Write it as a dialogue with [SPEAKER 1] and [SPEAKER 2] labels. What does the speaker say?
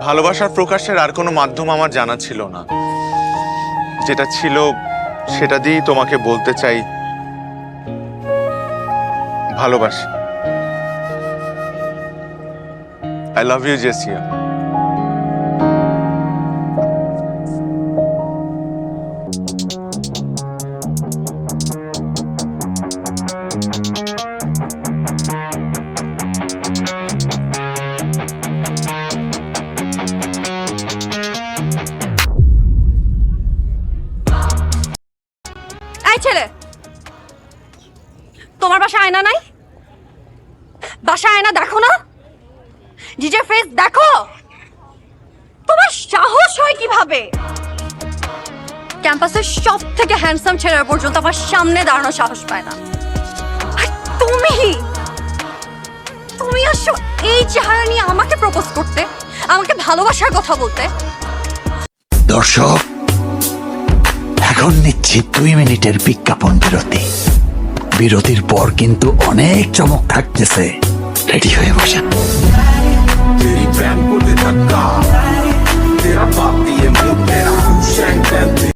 [SPEAKER 1] ভালোবাসার প্রকাশের আর কোনো মাধ্যম আমার জানা ছিল না। যেটা ছিল সেটা দিয়েই তোমাকে বলতে চাই, ভালোবাসি। I love you, Jessia.
[SPEAKER 2] এই ছেলে, তোমার বাসায় আয়না নাই? বাসায় আয়না দেখো না? নিজের ফেস দেখো। তোমার সাহস হয় কিভাবে ক্যাম্পাসের সব থেকে হ্যান্ডসাম ছেলেরা পর্যন্ত আমার সামনে দাঁড়ানোর সাহস পায় না? আর তুমি তুমি আসো এই চেহারা নিয়ে আমাকে প্রপোজ করতে, আমাকে ভালোবাসার কথা বলতে।
[SPEAKER 3] দর্শক, এখন নিচ্ছি 2 মিনিটের বিজ্ঞাপন বিরতি। বিরতির পর কিন্তু অনেক চমক থাকতেছে, রেডি হয়ে বসেন।